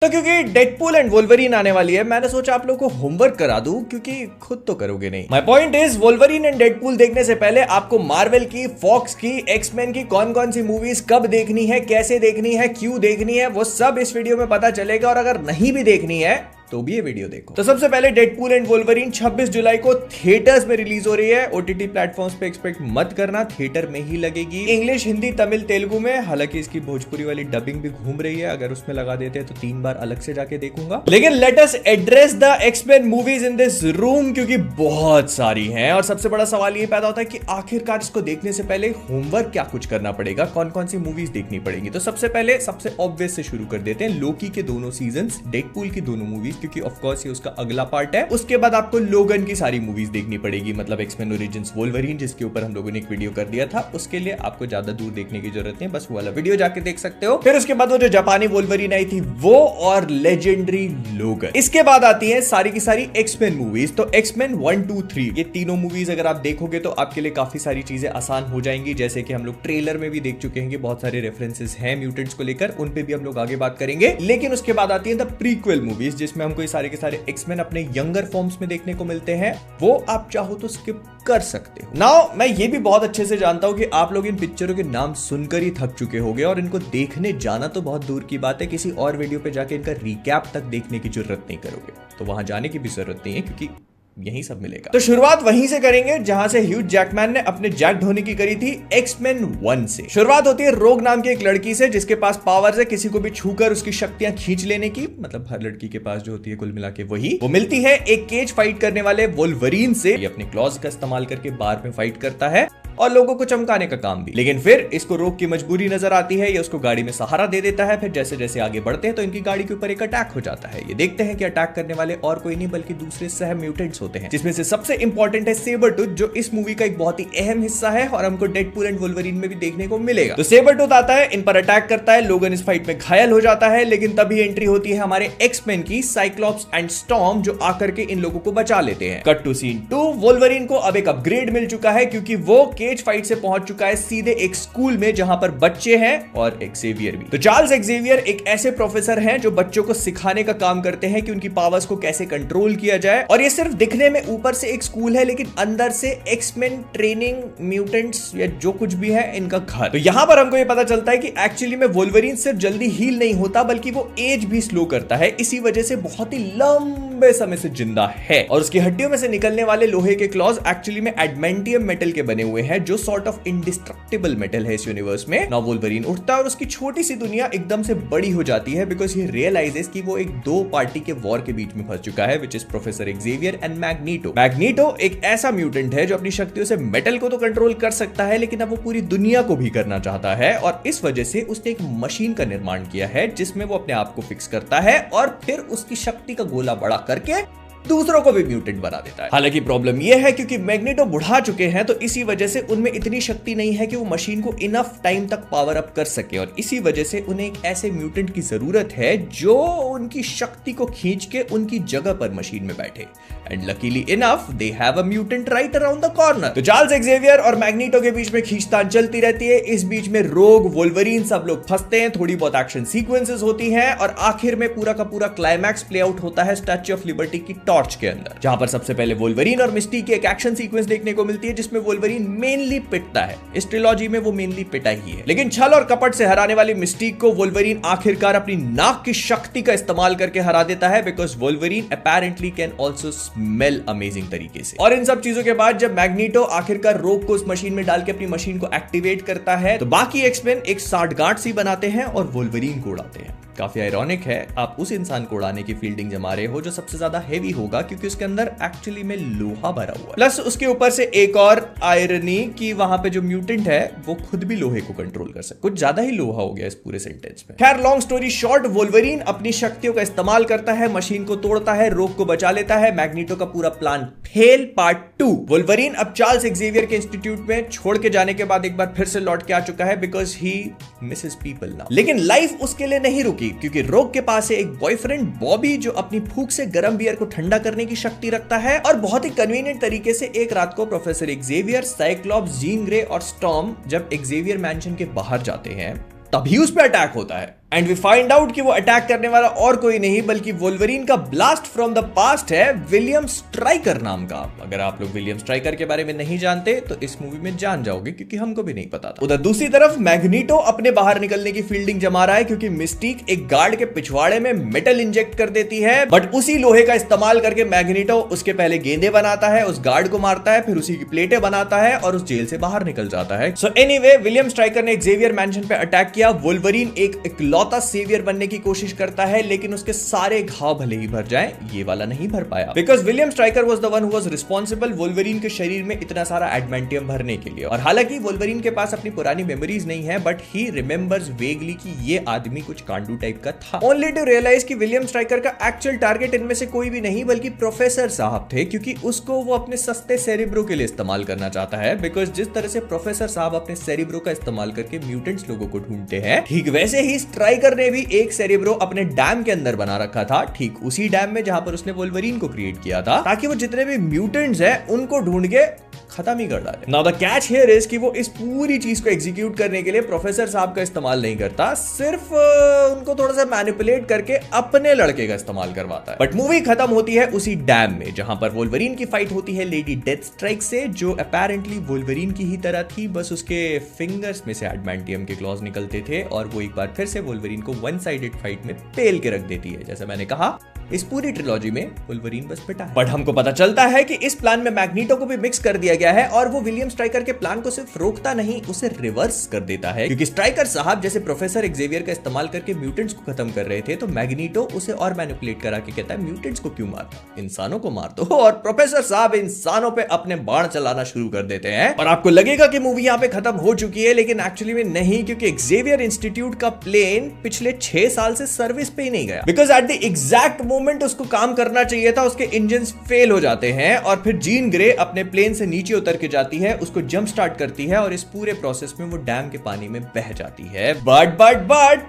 तो क्योंकि Deadpool and Wolverine आने वाली है, मैंने सोचा आप लोगों को होमवर्क करा दूं, क्योंकि खुद तो करोगे नहीं। My point is, Wolverine and Deadpool देखने से पहले आपको मार्वल की, फॉक्स की, एक्समैन की कौन कौन सी मूवीज कब देखनी है, कैसे देखनी है, क्यों देखनी है, वो सब इस वीडियो में पता चलेगा। और अगर नहीं भी देखनी है तो भी ये वीडियो देखो। तो सबसे पहले डेडपूल एंड वोल्वरीन 26 जुलाई को थिएटर्स में रिलीज हो रही है। ओटीटी प्लेटफॉर्म्स पे एक्सपेक्ट मत करना, थिएटर में ही लगेगी। इंग्लिश, हिंदी, तमिल, तेलुगु में। हालांकि इसकी भोजपुरी वाली डबिंग भी घूम रही है, अगर उसमें लगा देते हैं तो 3 बार अलग से जाके देखूंगा। लेकिन let us address the X Men movies in this room, क्योंकि बहुत सारी हैं। और सबसे बड़ा सवाल ये पैदा होता है कि आखिरकार इसको देखने से पहले होमवर्क क्या कुछ करना पड़ेगा, कौन कौन सी मूवीज देखनी पड़ेगी। तो सबसे पहले सबसे ऑब्वियस से शुरू कर देते हैं, लोकी के दोनों सीजन, डेडपूल की दोनों मूवीज, क्योंकि ऑफ कोर्स ये उसका अगला पार्ट है। उसके बाद आपको लोगन की सारी मूवीज देखनी पड़ेगी, मतलब एक्समैन ओरिजिन्स वोल्वरीन, जिसके ऊपर हम लोगों ने एक वीडियो कर दिया था। उसके लिए आपको ज्यादा दूर देखने की जरूरत नहीं, बस वो वाला वीडियो जाके देख सकते हो। फिर उसके बाद वो जो जापानी वोल्वरीन आई थी वो, और लेजेंडरी लोगन। इसके बाद आती है सारी की सारी एक्समैन मूवीज। तो एक्समैन 1, 2, 3 ये तीनों मूवीज अगर आप देखोगे तो आपके लिए काफी सारी चीजें आसान हो जाएंगी। जैसे कि हम लोग ट्रेलर में भी देख चुके हैं कि बहुत सारे रेफरेंसेस हैं म्यूटेंट्स को लेकर, उन पे भी हम लोग आगे बात करेंगे। लेकिन उसके बाद आती है द प्रीक्वल मूवीज, जिसमें हमको ये सारे के सारे एक्समैन अपने यंगर फॉर्म्स में देखने को मिलते हैं। वो आप चाहो तो स्किप कर सकते हो। नाउ मैं ये भी बहुत अच्छे से जानता हूं कि आप लोग इन पिक्चरों के नाम सुनकर ही थक चुके होंगे, और इनको देखने जाना तो बहुत दूर की बात है, किसी और वीडियो पे जाके इनका रिकैप तक देखने की जरूरत नहीं करोगे। तो वहां जाने की भी जरूरत नहीं है, क्योंकि यही सब मिलेगा। तो शुरुआत वहीं से करेंगे जहां से ह्यूज जैकमैन ने अपने जैक धोनी की करी थी, एक्समैन 1 से। शुरुआत होती है रोग नाम की एक लड़की से, जिसके पास पावर्स है किसी को भी छूकर उसकी शक्तियां खींच लेने की। मतलब हर लड़की के पास जो होती है कुल मिला के वही। वो मिलती है एक केज फाइट करने वाले वोल्वरीन से। ये अपने क्लॉज का इस्तेमाल करके बार में फाइट करता है और लोगों को चमकाने का काम भी। लेकिन फिर इसको रोग की मजबूरी नजर आती है, ये उसको गाड़ी में सहारा दे देता है। फिर जैसे जैसे आगे बढ़ते हैं तो इनकी गाड़ी के ऊपर एक अटैक हो जाता है। ये देखते हैं कि अटैक करने वाले और कोई नहीं बल्कि दूसरे सह म्यूटेंट्स होते हैं, जिसमें से सबसे इंपॉर्टेंट है सेबरटूथ, जो इस मूवी का एक बहुत ही अहम हिस्सा है और हमको डेडपूल एंड वोल्वरीन में भी देखने को मिलेगा। तो सेबरटूथ आता है, इन पर अटैक करता है, लोगन इस फाइट में घायल हो जाता है। लेकिन तभी एंट्री होती है हमारे एक्समैन की, साइक्लॉप्स एंड स्टॉर्म, जो आकर के इन लोगों को बचा लेते हैं। कट टू सीन 2, वोल्वरीन को अब एक अपग्रेड मिल चुका है, क्योंकि वो केज फाइट से पहुंच चुका है सीधे एक स्कूल में जहां पर बच्चे हैं और एक्सेवियर भी। तो चार्ल्स एक्सेवियर एक ऐसे प्रोफेसर हैं जो बच्चों को सिखाने का काम करते हैं कि उनकी पावर्स को कैसे कंट्रोल किया जाए। और ये सिर्फ दिखने में ऊपर से एक स्कूल है, लेकिन अंदर से एक्समैन ट्रेनिंग म्यूटेंट्स या जो कुछ भी है इनका घर। तो यहां पर हमको ये पता चलता है कि एक्चुअली में वोल्वरीन सिर्फ जल्दी हील नहीं होता, बल्कि वो एज भी स्लो करता है। इसी वजह से बहुत ही लंबे समय से जिंदा है। और उसकी हड्डियों में से निकलने वाले लोहे के क्लॉज एक्चुअली में एडमेंटियम मेटल के बने हुए हैं, जो सॉर्ट ऑफ इंडिस्ट्रक्टिबल मेटल है इस यूनिवर्स में। नाउ वोल्वरीन उठता है और उसकी छोटी सी दुनिया एकदम से बड़ी हो जाती है, बिकॉज ही रियलाइजेस कि वो एक 2 पार्टी के वॉर के बीच में फंस चुका है, which is professor Xavier and magneto. Magneto एक ऐसा म्यूटेंट है जो अपनी शक्तियों से मेटल को तो कंट्रोल कर सकता है, लेकिन अब वो पूरी दुनिया को भी करना चाहता है। और इस वजह से उसने एक मशीन का निर्माण किया है, जिसमें वो अपने आप को फिक्स करता है और फिर उसकी शक्ति का गोला बड़ा करके दूसरों को भी म्यूटेंट बना देता है। हालांकि प्रॉब्लम यह है क्योंकि मैग्नेटो बुढ़ा चुके हैं, तो इसी वजह से उनमें इतनी शक्ति नहीं है कि वो मशीन को इनफ टाइम तक पावर अप कर सके। और इसी वजह से उन्हें एक ऐसे म्यूटेंट की जरूरत है जो उनकी शक्ति को खींच के उनकी जगह पर मशीन में बैठे। And luckily enough they have a mutant right around the corner. तो चार्ल्स एक्सेवियर और मैग्नेटो के बीच में खींचतान चलती रहती है। इस बीच में रोग, वोल्वरीन सब लोग फंसते हैं, थोड़ी बहुत एक्शन सीक्वेंसेस होती हैं, और आखिर में पूरा का पूरा क्लाइमैक्स प्ले आउट होता है स्टैच्यू ऑफ लिबर्टी की टॉर्च के अंदर, जहां पर सबसे पहले वोल्वरीन और मिस्टी की एक एक्शन सीक्वेंस देखने को मिलती है, जिसमें वोल्वरीन मेनली पिटता है। इस ट्रिलॉजी में वो मेनली पिटा ही है, लेकिन छल और कपट से हराने वाली मिस्टीक को वोल्वरीन आखिरकार अपनी नाक की शक्ति का इस्तेमाल करके हरा देता है, because Wolverine apparently can also smell amazing तरीके से। और इन सब चीजों के बाद जब मैग्नेटो आखिरकार रोग को उस मशीन में डाल के अपनी मशीन को एक्टिवेट करता है, तो बाकी एक्समैन एक साठगांठ सी बनाते हैं और वोल्वरीन को उड़ाते हैं। काफी आयरॉनिक है, आप उस इंसान को उड़ाने की फील्डिंग जमा रहे हो जो सबसे ज्यादा हेवी होगा, क्योंकि उसके अंदर एक्चुअली में लोहा भरा हुआ है। प्लस उसके ऊपर से एक और आयरनी कि वहां पे जो म्यूटेंट है वो खुद भी लोहे को कंट्रोल कर सकता। कुछ ज्यादा ही लोहा हो गया इस पूरे सेंटेंस में। खैर लॉन्ग स्टोरी शॉर्ट, वोल्वरीन अपनी शक्तियों का इस्तेमाल करता है, मशीन को तोड़ता है, रोग को बचा लेता है। मैग्नेटो का पूरा प्लान फेल। पार्ट 2, वोल्वरीन अब चार्ल्स एक्सेवियर के इंस्टीट्यूट में छोड़ के जाने के बाद एक बार फिर से लौट के आ चुका है, because he Mrs people now. लेकिन लाइफ उसके लिए नहीं रुकी, क्योंकि रोग के पास है एक बॉयफ्रेंड बॉबी, जो अपनी फूंक से गर्म बियर को ठंडा करने की शक्ति रखता है। और बहुत ही कन्वीनियंट तरीके से एक रात को professor Xavier, Cyclops, gene Grey और स्टॉर्म जब एक्सेवियर मैंशन के बाहर जाते हैं, तभी उस पर अटैक होता है। एंड वी फाइंड आउट कि वो अटैक करने वाला और कोई नहीं बल्कि वोल्वरीन का ब्लास्ट फ्रॉम द पास्ट है, विलियम स्ट्राइकर नाम का। अगर आप लोग विलियम स्ट्राइकर के बारे में नहीं जानते तो इस मूवी में जान जाओगे, क्योंकि हमको भी नहीं पता था। उधर दूसरी तरफ मैग्नीटो अपने बाहर निकलने की फील्डिंग जमा रहा है, क्योंकि मिस्टीक एक गार्ड के पिछवाड़े में मेटल इंजेक्ट कर देती है, बट उसी लोहे का इस्तेमाल करके मैग्नीटो उसके पहले गेंदे बनाता है, उस गार्ड को मारता है, फिर उसी की प्लेटें बनाता है और उस जेल से बाहर निकल जाता है। सो एनीवे, विलियम स्ट्राइकर ने एक्सेवियर मैंशन पे अटैक किया। वोल्वरीन एक इकलौता सेवियर बनने की कोशिश करता है, लेकिन उसके सारे घाव भले ही भर जाएं, ये वाला नहीं भर पाया, because William striker was the one who was responsible Wolverine के शरीर में इतना सारा एडमेंटियम भरने के लिए। और हालांकि वोल्वरीन के पास अपनी पुरानी मेमोरीज नहीं है, बट ही रिमेंबर्स वेगली कि ये आदमी कुछ कांडू टाइप का था। ओनली टू रियलाइज कि विलियम स्ट्राइकर का एक्चुअल टारगेट इनमें से कोई भी नहीं बल्कि प्रोफेसर साहब थे, क्योंकि उसको वो अपने सस्ते सेरिब्रो के लिए इस्तेमाल करना चाहता है। बिकॉज जिस तरह से प्रोफेसर साहब अपने सेरिब्रो का इस्तेमाल करके म्यूटेंट्स लोगों को ढूंढते हैं, ठीक वैसे ही स्ट्राइकर ने भी एक सेरिब्रो अपने डैम के अंदर बना रखा था, ठीक उसी डैम में जहां पर उसने वोल्वरीन को क्रिएट किया था, ताकि वो जितने भी म्यूटेंट्स हैं उनको ढूंढ के खत्म ही कर डाले। Now the catch here is कि वो इस पूरी चीज को एग्जीक्यूट करने के लिए प्रोफेसर साहब का इस्तेमाल नहीं करता, सिर्फ उनको थोड़ा सा मैनिपुलेट करके अपने लड़के का इस्तेमाल करवाता है। बट मूवी खत्म होती है उसी डैम में, जहां पर वोल्वरीन की फाइट होती है लेडी डेथस्ट्राइक से, जो अपेरेंटली वोल्वरीन की ही तरह थी, बस उसके फिंगर्स में से एडमेंटियम के क्लॉज निकलते थे और वो एक बार फिर से वोल्वरीन को वन साइडेड फाइट में पेल के रख देती है। जैसा मैंने कहा, इस पूरी ट्रिलॉजी में वोल्वरीन बस पिटा है। बट हमको पता चलता है कि इस प्लान में मैग्नीटो को भी मिक्स कर दिया गया है, और वो विलियम स्ट्राइकर के प्लान को सिर्फ रोकता नहीं, उसे रिवर्स कर देता है। क्योंकि स्ट्राइकर साहब जैसे प्रोफेसर एक्सेवियर का इस्तेमाल करके म्यूटेंट्स को खत्म कर रहे थे, तो मैग्नीटो उसे और मैनिपुलेट करा के कहता है म्यूटेंट्स को क्यों मारता, इंसानों को मार दो। और प्रोफेसर साहब इंसानों पे अपने बाण चलाना शुरू कर देते हैं। और आपको लगेगा कि मूवी यहाँ पे खत्म हो चुकी है, लेकिन एक्चुअली में नहीं, क्योंकि एक्सेवियर इंस्टीट्यूट का प्लेन पिछले 6 साल से सर्विस पे ही नहीं गया। Because at the exact moment उसको काम करना चाहिए था, उसके इंजन्स फेल हो जाते हैं, और फिर जीन ग्रे अपने प्लेन से नीचे उतर के जाती है, उसको जंप स्टार्ट करती है, और इस पूरे प्रोसेस में वो डैम के पानी में बह जाती है। बट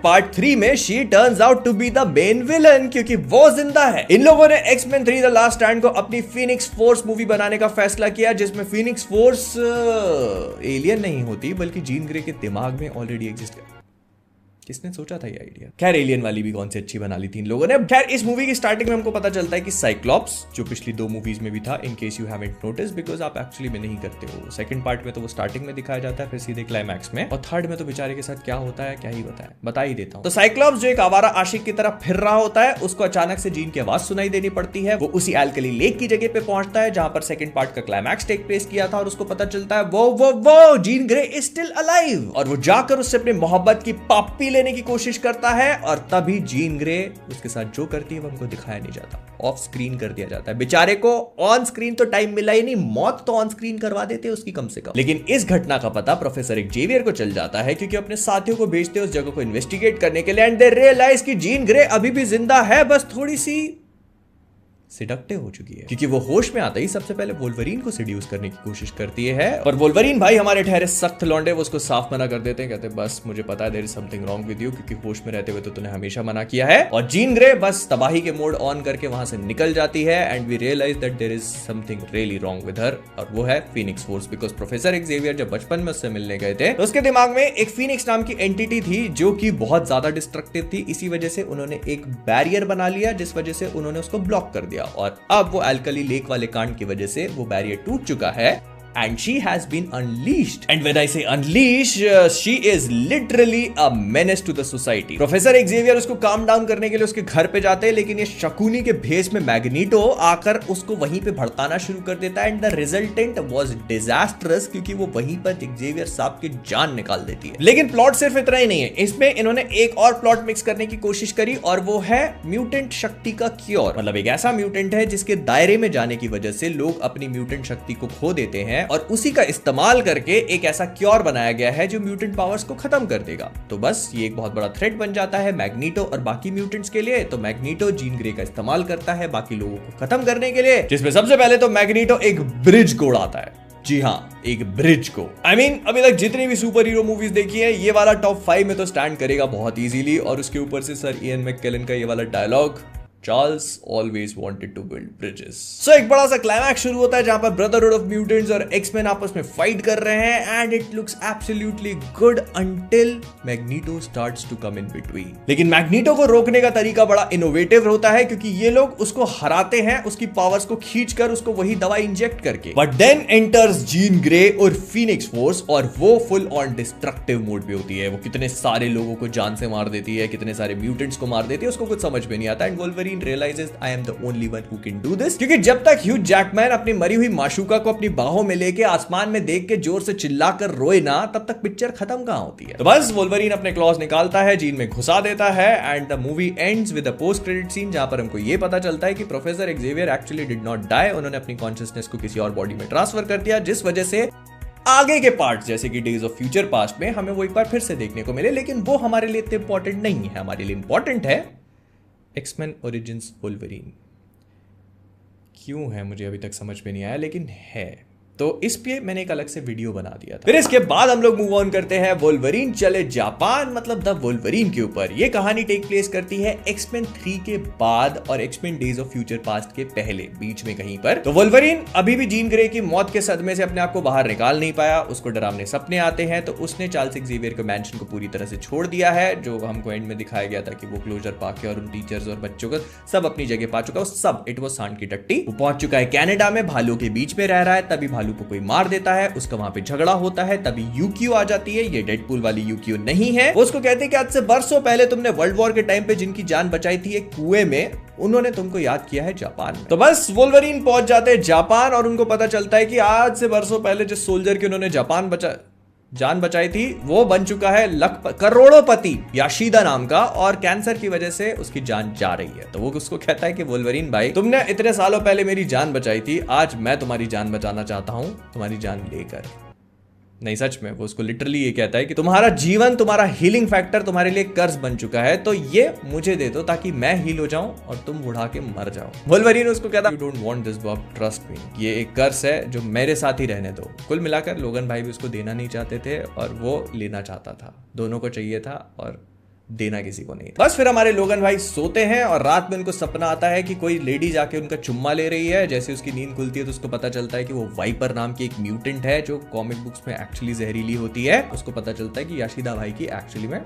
पार्ट 3 में she turns out to be the main villain, क्योंकि वो जिंदा है। इन लोगों ने एक्समैन 3 द लास्ट स्टैंड को अपनी फीनिक्स फोर्स मूवी बनाने का फैसला किया, जिसमें फीनिक्स फोर्स एलियन नहीं होती बल्कि जीन ग्रे के दिमाग में ऑलरेडी एग्जिस्ट करती। किसने सोचा था ये आइडिया? खैर, एलियन वाली भी कौन सी अच्छी बना ली थी इन लोगों ने। खैर, इस मूवी की स्टार्टिंग में हमको पता चलता है कि साइक्लॉप्स, जो पिछली 2 मूवीज में भी था, in case you haven't notice, because आप एक्चुअली में नहीं करते हो। सेकंड पार्ट में तो वो स्टार्टिंग में दिखाया जाता है, फिर सीधे क्लाइमैक्स में, और थर्ड में तो बेचारे के साथ क्या होता है क्या ही बता ही देता हूं। तो साइक्लॉप्स जो एक आवारा आशिक की तरह फिर रहा होता है, उसको अचानक से जीन की आवाज सुनाई देनी पड़ती है। वो उसी एल्कली लेक की जगह पे पहुंचता है जहां पर सेकंड पार्ट का क्लाइमैक्स टेक प्लेस किया था, और उसको पता चलता है वो Jean Grey is still alive, और वो जाकर उससे अपनी मोहब्बत की पाप्पी लेने की कोशिश करता है। और तभी जीन ग्रे उसके साथ जो करती है वो हमको दिखाया नहीं जाता, ऑफ स्क्रीन कर दिया जाता है। बेचारे को ऑन स्क्रीन तो टाइम मिला ही नहीं, मौत तो ऑन स्क्रीन करवा देते उसकी कम से कम। लेकिन इस घटना का पता प्रोफेसर एक्सेवियर को चल जाता है, क्योंकि अपने साथियों को भेजते उस जगह को इन्वेस्टिगेट करने के लिए, एंड दे रियलाइज कि जीन ग्रे अभी भी जिंदा है, बस थोड़ी सी सिडक्टिव हो चुकी है। क्योंकि वो होश में आता ही सबसे पहले वोल्वरीन को सिड्यूस करने की कोशिश करती है, पर वोल्वरीन भाई हमारे ठहरे सख्त लौंडे वो उसको साफ मना कर देते हैं। कहते हैं बस मुझे पता है there is something wrong with you, क्योंकि होश में रहते हुए तो तूने हमेशा मना किया है। और जीन ग्रे बस तबाही के मोड ऑन करके वहां से निकल जाती है, and we realize that there is something really wrong with her, और वो है Phoenix force. Because professor Xavier जब बचपन में उससे मिलने गए थे, तो उसके दिमाग में एक फीनिक्स नाम की एंटिटी थी जो कि बहुत ज्यादा डिस्ट्रक्टिव थी। इसी वजह से उन्होंने एक बैरियर बना लिया, जिस वजह से उन्होंने उसको ब्लॉक कर दिया, और अब अल्कली लेक वाले कांड की वजह से वो बैरियर टूट चुका है, and she has been unleashed. And when I say unleash, she is literally a menace to the society. Professor Xavier उसको काम डाउन करने के लिए उसके घर पे जाते हैं, लेकिन ये शकुनी के भेस में मैग्नीटो आकर उसको वहीं पे भड़काना शुरू कर देता है, and the resultant was disastrous, क्योंकि वो वहीं पर एक्सेवियर साहब की जान निकाल देती है। लेकिन प्लॉट सिर्फ इतना ही नहीं है, इसमें इन्होंने एक और प्लॉट मिक्स करने की कोशिश करी, और वो है म्यूटेंट शक्ति का क्योर। मतलब एक ऐसा म्यूटेंट है जिसके दायरे में जाने की वजह से लोग अपनी म्यूटेंट शक्ति को खो देते हैं, और उसी का इस्तेमाल करके एक ऐसा क्योर बनाया गया है जो म्यूटेंट पावर्स को खत्म कर देगा। तो बस ये एक बहुत बड़ा थ्रेट बन जाता है मैग्नीटो और बाकी म्यूटेंट्स के लिए। तो मैग्नीटो जीन ग्रे का इस्तेमाल करता है बाकी लोगों को खत्म करने के लिए, जिसमें सबसे पहले तो मैग्नीटो एक ब्रिज को उड़ाता है। जी हाँ, एक ब्रिज को। I mean, अभी तक जितनी भी सुपर हीरो मूवीज देखी है, ये वाला टॉप 5 में तो स्टैंड करेगा बहुत इजीली। और उसके ऊपर से सर इयन मैककेलन का ये वाला dialogue, Charles always wanted to build bridges. So एक बड़ा सा क्लाइमैक्स शुरू होता है जहां पर ब्रदरहुड ऑफ म्यूटेंट्स और एक्समैन आपस में फाइट कर रहे हैं and it looks absolutely good until Magneto starts to come in between. लेकिन मैग्नीटो को रोकने का तरीका बड़ा इनोवेटिव होता है क्योंकि ये लोग उसको हराते हैं उसकी पावर्स को खींचकर उसको वही दवा इंजेक्ट करके। But then enters Jean Grey और फीनिक्स फोर्स और वो फुल ऑन डिस्ट्रक्टिव मोड पे होती है। वो कितने सारे लोगों को जान से मार देती है, कितने सारे म्यूटेंट्स को मार देती है, उसको कुछ समझ में नहीं आता। And Wolverine realizes I am the only one who can do this। क्योंकि जब तक ह्यू जैकमैन अपनी मरी हुई माशूका को अपनी बाहों में लेके आसमान में देख के जोर से चिल्लाकर रोए ना, तब तक पिक्चर खत्म कहां होती है। तो बस वोल्वरीन अपने क्लॉज निकालता है, जीन में घुसा देता है and the movie ends with a post credit scene जहां पर हमको यह पता चलता है कि professor Xavier actually did not die. उन्होंने अपनी कॉन्शियसनेस को किसी और बॉडी में ट्रांसफर कर दिया, जिस वजह से आगे के पार्ट्स जैसे कि डेज ऑफ फ्यूचर पास्ट में हमें वो एक बार फिर से देखने को मिले। लेकिन वो हमारे लिए इतने इंपॉर्टेंट नहीं है। हमारे लिए इंपॉर्टेंट है एक्समैन ओरिजिन्स वोल्वरीन। क्यों है मुझे अभी तक समझ में नहीं आया, लेकिन है। तो इस पे मैंने एक अलग से वीडियो बना दिया था। फिर इसके बाद हम लोग मूव ऑन करते हैं वोल्वरीन चले जापान मतलब द वोल्वरीन के ऊपर। ये कहानी टेक प्लेस करती है एक्समैन 3 के बाद और X Men days of future past के पहले, बीच में कहीं पर। तो वोल्वरीन अभी भी जीन ग्रे की मौत के सदमे से अपने आप को बाहर निकाल नहीं पाया। उसको डरावने सपने आते हैं तो उसने चार्ल्स एक्जेवियर के मैंशन को पूरी तरह से छोड़ दिया है, जो हमको एंड में दिखाया गया था कि वो क्लोजर पाके और उन टीचर्स और बच्चों को सब अपनी जगह पा चुका है। सब इट वाज सांड की टट्टी। वो पहुंच चुका है कनाडा में, भालू के बीच में रह रहा है। तभी भालू को कोई मार देता है, उसका वहां पे झगड़ा होता है। तभी यूक्यू आ जाती है। ये डेडपूल वाली यूक्यू नहीं है। वो उसको कहते हैं कि आज से बरसों पहले तुमने वर्ल्ड वॉर के टाइम पे जिनकी जान बचाई थी एक कुएं में, उन्होंने तुमको याद किया है जापान में। तो बस वोल्वरीन पहुंच जाते हैं जापान और उनको पता चलता है कि आज से बरसों पहले जिस सोल्जर की उन्होंने जान बचाई थी वो बन चुका है करोड़ोंपति याशिदा नाम का, और कैंसर की वजह से उसकी जान जा रही है। तो वो उसको कहता है कि वोल्वरीन भाई, तुमने इतने सालों पहले मेरी जान बचाई थी, आज मैं तुम्हारी जान बचाना चाहता हूं, तुम्हारी जान लेकर। नहीं, सच में वो उसको लिटरली ये कहता है कि तुम्हारा जीवन, तुम्हारा हीलिंग फैक्टर तुम्हारे लिए कर्ज बन चुका है, तो ये मुझे दे दो ताकि मैं हील हो जाऊं और तुम बुढ़ा के मर जाओ। वोल्वरीन उसको कहता है you don't want this Bob, trust me, ये एक कर्ज है जो मेरे साथ ही रहने दो। कुल मिलाकर लोगन भाई भी उसको देना नहीं चाहते थे और वो लेना चाहता था। दोनों को चाहिए था और देना किसी को नहीं था। बस फिर हमारे लोगन भाई सोते हैं और रात में उनको सपना आता है कि कोई लेडी जाके उनका चुम्मा ले रही है। जैसे उसकी नींद खुलती है तो उसको पता चलता है कि वो वाइपर नाम की एक म्यूटेंट है जो कॉमिक बुक्स में एक्चुअली जहरीली होती है। उसको पता चलता है कि याशिदा भाई की एक्चुअली में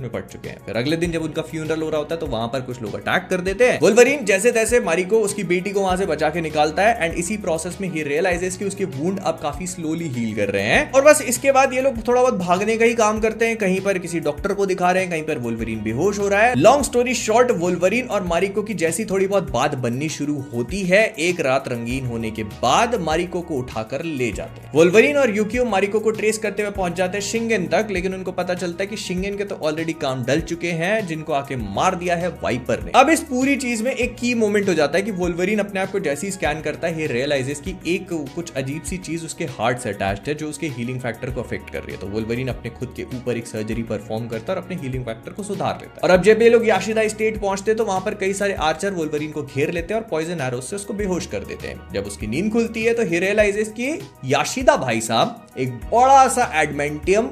निपट चुके हैं। फिर अगले दिन जब उनका फ्यूनरल हो रहा होता है तो वहां पर कुछ लोग अटैक कर देते हैं। वोल्वरीन जैसे तैसे मारिको उसकी बेटी को वहां से बचा के निकालता है एंड इसी प्रोसेस में ही रियलाइजेस कि उसके वुंड अब काफी स्लोली हील कर रहे हैं। और बस इसके बाद ये लोग थोड़ा बहुत भागने का ही काम करते हैं। कहीं पर किसी डॉक्टर को दिखा रहे हैं, कहीं पर वोल्वरीन बेहोश हो रहा है। लॉन्ग स्टोरी शॉर्ट, वोल्वरीन और मारिको की जैसी थोड़ी बहुत बात बननी शुरू होती है, एक रात रंगीन होने के बाद मारिको को उठाकर ले जाते हैं। वोल्वरीन और यूकियो मारिको को ट्रेस करते हुए पहुंच जाते हैं शिंगेन तक, लेकिन उनको पता चलता है कि शिंगेन के तो ऑलरेडी काम डल चुके हैं, जिनको आके मार दिया है वाइपर ने। अब इस पूरी चीज में एक की मोमेंट हो जाता है कि वोल्वरीन अपने आप को जैसे ही स्कैन करता है, ये रियलाइजेस कि एक कुछ अजीब सी चीज उसके हार्ट से अटैच्ड है जो उसके हीलिंग फैक्टर को अफेक्ट कर रही है। तो वोल्वरीन अपने खुद के ऊपर एक सर्जरी परफॉर्म करता है और अपने हीलिंग फैक्टर को सुधार लेता है। और अब जब ये लोग याशिदा स्टेट पहुंचते हैं तो वहां पर कई सारे आर्चर वोल्वरीन को घेर लेते हैं और पॉइजन एरोज से उसको बेहोश कर देते हैं। जब उसकी नींद खुलती है तो ही रियलाइजेस कि याशिदा भाई साहब एक बड़ा सा एडमेंटियम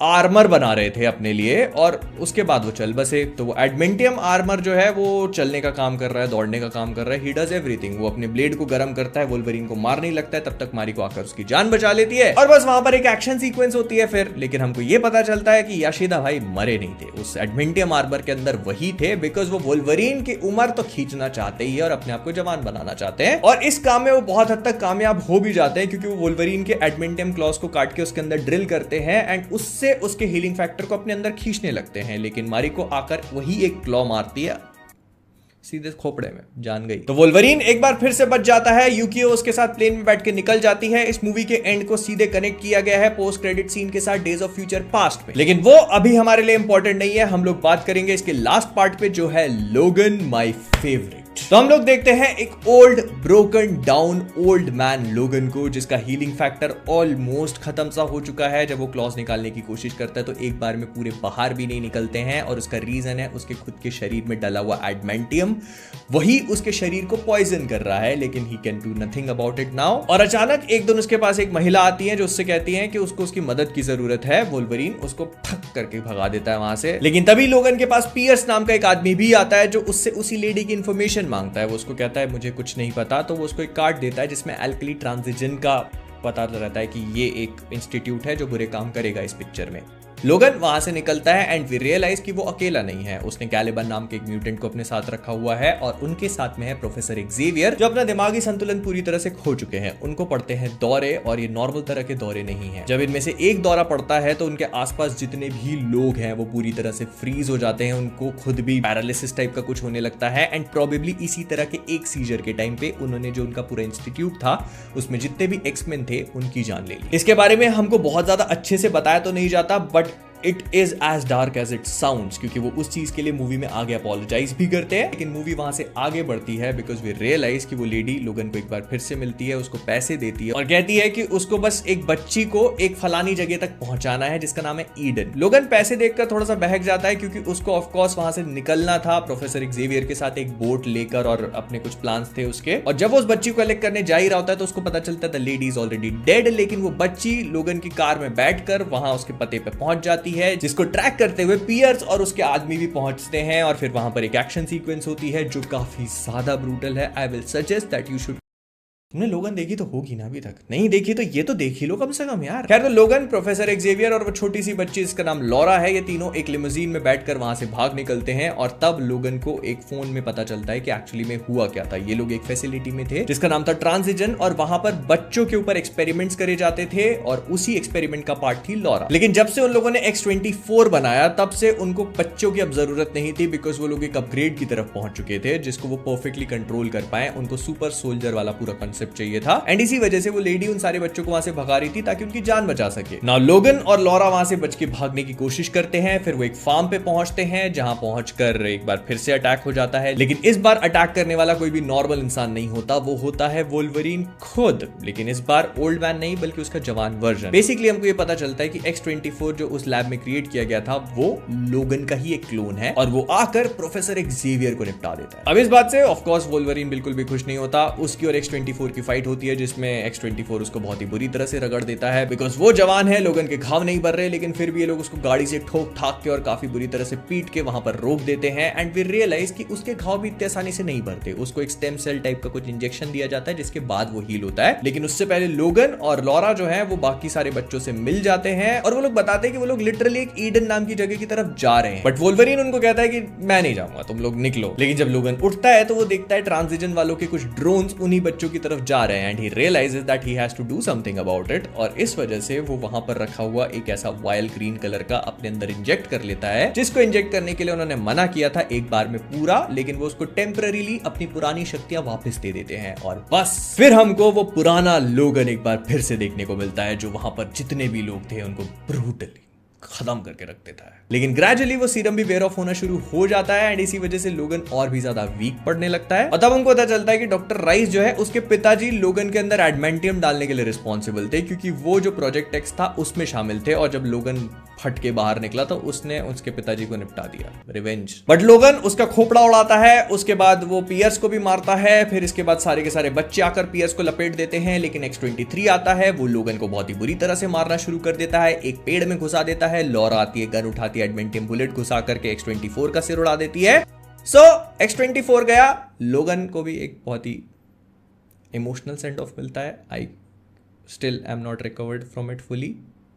आर्मर बना रहे थे अपने लिए और उसके बाद वो चल बसे। तो वो एडमेंटियम आर्मर जो है वो चलने का काम कर रहा है, दौड़ने का काम कर रहा है। He does everything. वो अपने ब्लेड को गर्म करता है, वोल्वरीन को मार नहीं लगता है, तब तक मारिको आकर उसकी जान बचा लेती है। और बस वहां पर एक एक्शन सीक्वेंस होती है फिर, लेकिन हमको ये पता चलता है कि याशिदा भाई मरे नहीं थे, उस एडमेंटियम आर्मर के अंदर वही थे, बिकॉज वो वोल्वरीन की उम्र तो खींचना चाहते ही है और अपने आप को जवान बनाना चाहते हैं। और इस काम में वो बहुत हद तक कामयाब हो भी जाते हैं, क्योंकि वो वोल्वरीन के एडमेंटियम क्लॉज को काट के उसके अंदर ड्रिल करते हैं एंड उससे उसके हीलिंग फैक्टर को अपने अंदर खींचने लगते हैं। लेकिन मारिको आकर वही एक क्लॉ मारती है सीधे खोपड़े में, जान गई। तो वोल्वरीन एक बार फिर से बच जाता है। यूकियो उसके साथ प्लेन में बैठ के निकल जाती है। इस मूवी के एंड को सीधे कनेक्ट किया गया है पोस्ट क्रेडिट सीन के साथ डेज ऑफ फ्यूचर पास्ट में, लेकिन वो अभी हमारे लिए इंपॉर्टेंट नहीं है। हम लोग बात करेंगे इसके लास्ट पार्ट पे, जो है लोगन माय फेवरेट। तो हम लोग देखते हैं एक old broken down old man लोगन को, जिसका हीलिंग फैक्टर ऑलमोस्ट खत्म सा हो चुका है। जब वो क्लॉज निकालने की कोशिश करता है तो एक बार में पूरे बाहर भी नहीं निकलते हैं, और उसका रीजन है उसके खुद के शरीर में डला हुआ एडमेंटियम। वही उसके शरीर को पॉइजन कर रहा है, लेकिन he can do nothing about it now. और अचानक एक दिन उसके पास एक महिला आती है जो उससे कहती है कि उसको उसकी मदद की जरूरत है। वोल्वरीन उसको फक करके भगा देता है वहां से, लेकिन तभी लोगन के पास पियर्स नाम का एक आदमी भी आता है जो उससे उसी लेडी की इंफॉर्मेशन मांगता है। वो उसको कहता है मुझे कुछ नहीं पता, तो वो उसको एक कार्ड देता है जिसमें एल्कली ट्रांजिशन का पता रहता है कि ये एक इंस्टीट्यूट है जो बुरे काम करेगा इस पिक्चर में। लोगन वहां से निकलता है एंड वी रियलाइज कि वो अकेला नहीं है। उसने कैलिबन नाम के एक म्यूटेंट को अपने साथ रखा हुआ है, और उनके साथ में है प्रोफेसर एक्सेवियर जो अपना दिमागी संतुलन पूरी तरह से खो चुके हैं। उनको पड़ते हैं दौरे, और ये नॉर्मल तरह के दौरे नहीं है। जब इनमें से एक दौरा पड़ता है तो उनके आसपास जितने भी लोग हैं वो पूरी तरह से फ्रीज हो जाते हैं। उनको खुद भी पैरालिसिस टाइप का कुछ होने लगता है, एंड प्रोबेबली इसी तरह के एक सीजर के टाइम पे उन्होंने जो उनका पूरा इंस्टीट्यूट था उसमें जितने भी एक्समैन थे उनकी जान ले ली। इसके बारे में हमको बहुत ज्यादा अच्छे से बताया तो नहीं जाता, but it is as dark as it sounds, क्योंकि वो उस चीज के लिए मूवी में आगे अपोलोजाइज भी करते हैं। लेकिन मूवी वहां से आगे बढ़ती है बिकॉज वी रियलाइज कि वो लेडी लोगन को एक बार फिर से मिलती है, उसको पैसे देती है और कहती है कि उसको बस एक बच्ची को एक फलानी जगह तक पहुंचाना है जिसका नाम है ईडन। लोगन पैसे देखकर थोड़ा सा बहक जाता है, क्योंकि उसको ऑफकोर्स वहां से निकलना था प्रोफेसर एक्सेवियर के साथ एक बोट लेकर, और अपने कुछ प्लान्स थे उसके। और जब वो उस बच्ची को कलेक्ट करने जा ही रहा होता है तो उसको पता चलता है the lady is already dead. लेकिन वो बच्ची लोगन की कार में बैठकर वहां उसके पते पे पहुंच जाती है, जिसको ट्रैक करते हुए पियर्स और उसके आदमी भी पहुंचते हैं। और फिर वहां पर एक एक्शन सीक्वेंस होती है जो काफी ज्यादा ब्रूटल है। I will suggest that you should. तुमने लोगन देखी तो होगी ना, अभी तक नहीं देखी तो ये तो देख ही लो कम से कम यार। खैर, तो लोगन, प्रोफेसर एक्सेवियर और वो छोटी सी बच्ची जिसका नाम लॉरा है, ये तीनों एक लिमोजीन में बैठकर वहां से भाग निकलते हैं। और तब लोगन को एक फोन में पता चलता है कि एक्चुअली में हुआ क्या था। ये लोग एक फैसिलिटी में थे जिसका नाम था ट्रांजिशन, और वहां पर बच्चों के ऊपर एक्सपेरिमेंट्स करे जाते थे, और उसी एक्सपेरिमेंट का पार्ट थी लॉरा। लेकिन जब से उन लोगों ने X-24 बनाया तब से उनको बच्चों की अब जरूरत नहीं थी, बिकॉज वो लोग एक अपग्रेड की तरफ पहुंच चुके थे जिसको वो परफेक्टली कंट्रोल कर पाए। उनको सुपर सोल्जर वाला पूरा कंसेप्ट चाहिए था, एंड इसी वजह से वो लेडी उन सारे बच्चों को वहां से भगा रही थी ताकि उनकी जान बचा सके। नाउ लोगन और लॉरा वहां से बच के भागने की कोशिश करते हैं। फिर वो एक फार्म पे पहुंचते हैं जहां पहुंचकर एक बार फिर से अटैक हो जाता है। लेकिन इस बार अटैक करने वाला कोई भी नॉर्मल इंसान नहीं होता, वो होता है वोल्वरीन खुद। लेकिन इस बार ओल्ड मैन नहीं, बल्कि उसका जवान वर्जन। बेसिकली हमको ये पता चलता है कि X-24 जो उस लैब में क्रिएट किया गया था वो लोगन का ही एक क्लोन है, और वो आकर प्रोफेसर एक्सेवियर को निपटा देता है। अब इस बात से ऑफकोर्स वोल्वरीन बिल्कुल भी खुश नहीं होता। उसकी और X-24 की फाइट होती है जिसमें X-24 उसको बहुत ही बुरी तरह से रगड़ देता है, बिकॉज वो जवान है, लोगन के घाव नहीं भर रहे। लेकिन फिर भी ये लोग उसको गाड़ी से ठोक ठाक के और काफी बुरी तरह से पीट के वहां पर रोक देते हैं। एंड वी रियलाइज कि उसके घाव भी इतनी आसानी से नहीं भरते। उसको एक स्टेम सेल टाइप का कुछ इंजेक्शन दिया जाता है जिसके बाद वो हील होता है। लेकिन उससे पहले लोगन और लॉरा जो है वो बाकी सारे बच्चों से मिल जाते हैं, और वो लोग बताते हैं कि वो लोग लिटरली एक ईडन नाम की जगह की तरफ जा रहे हैं। बट वोल्वरीन उनको कहता है कि मैं नहीं जाऊंगा, तुम लोग निकलो। लेकिन जब लोगन उठता है तो वो देखता है ट्रांजिशन वालों के कुछ ड्रोन्स उन्हीं बच्चों की तरफ जा रहे हैं, and he realizes that he has to do something about it. और इस वजह से वो वहां पर रखा हुआ एक ऐसा वायल ग्रीन कलर का अपने अंदर इंजेक्ट कर लेता है, जिसको इंजेक्ट करने के लिए उन्होंने मना किया था एक बार में पूरा। लेकिन वो उसको टेम्पररीली अपनी पुरानी शक्तियां वापस दे देते हैं, और बस फिर हमको वो पुराना लोगन एक बार फिर से देखने को मिलता है जो वहां पर जितने भी लोग थे उनको ब्रूटली खत्म करके रख देता है। लेकिन ग्रेजुअली वो सीरम भी वेयर ऑफ होना शुरू हो जाता है, एंड इसी वजह से लोगन और भी ज्यादा वीक पड़ने लगता है। और तब हमको पता चलता है कि डॉक्टर राइस जो है उसके पिताजी लोगन के अंदर एडमेंटियम डालने के लिए रिस्पॉन्सिबल थे, क्योंकि वो जो प्रोजेक्ट एक्स था उसमें शामिल थे। और जब लोगन फट के बाहर निकला तो उसने उसके पिताजी को निपटा दिया, रिवेंज। बट लोगन उसका खोपड़ा उड़ाता है, उसके बाद वो पियर्स को भी मारता है। फिर इसके बाद सारे के सारे बच्चे आकर पियर्स को लपेट देते हैं। लेकिन X-23 आता है, वो लोगन को बहुत ही बुरी तरह से मारना शुरू कर देता है, एक पेड़ में घुसा देता है। लॉरा आती है, गन उठाती है, एडमेंटियम बुलेट घुसा करके X-24 का सिर उड़ा देती है। सो X-24 गया। लोगन को भी एक बहुत ही इमोशनल सेंड ऑफ मिलता है। I still am not recovered from it fully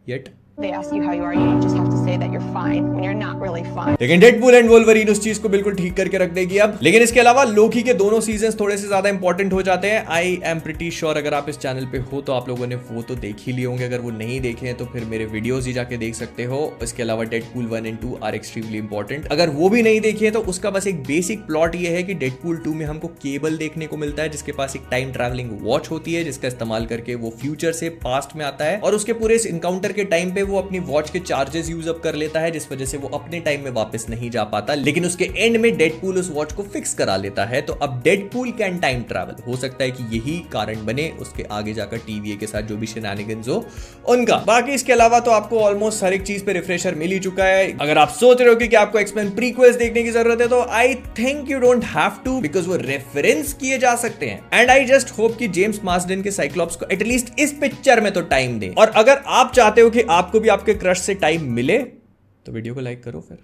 yet. They ask you how you are, you just have to say that you're fine when you're not really fine. लेकिन Deadpool and Wolverine उस चीज को बिल्कुल ठीक करके रख देगी अब। लेकिन इसके अलावा लोकी के दोनों सीजन्स थोड़े से ज्यादा इंपॉर्टेंट हो जाते हैं। आई एम प्रिटी श्योर अगर आप इस चैनल पे हो तो आप लोगों ने वो तो देख ही लिए होंगे। अगर वो नहीं देखे हैं तो फिर मेरे वीडियोस ही जाके देख सकते हो। इसके अलावा Deadpool 1 and 2 are extremely important. अगर वो भी नहीं देखे तो उसका बस एक बेसिक प्लॉट ये है कि डेडपूल 2 में हमको केबल देखने को मिलता है, जिसके पास एक टाइम ट्रैवलिंग वॉच होती है, जिसका इस्तेमाल करके वो फ्यूचर से पास्ट में आता है। और उसके पूरे इस इनकाउंटर के टाइम पे वो अपनी वॉच के चार्जेस यूज अप कर लेता है, जिस वजह से वो अपने टाइम में वापस नहीं जा पाता, लेकिन उसके एंड में डेडपूल उस वॉच को फिक्स करा लेता है। तो अब डेडपूल कैन टाइम ट्रैवल। हो सकता है कि यही कारण बने उसके आगे जाकर TVA के साथ जो भी शेनानिगन्स हो उनका। बाकी इसके अलावा तो आपको ऑलमोस्ट हर एक चीज पे रिफ्रेशर मिल ही चुका है। अगर आप सोच रहे हो कि आपको एक्समेन प्रीक्वल्स देखने की जरूरत है, तो I think you don't have to, because वो रेफरेंस किए जा सकते हैं। एंड आई जस्ट होप कि जेम्स मार्सडेन के साइक्लॉप्स को एटलीस्ट इस पिक्चर में तो टाइम दे। और अगर आप चाहते हो कि आपको भी आपके क्रश से टाइम मिले, तो वीडियो को लाइक करो फिर।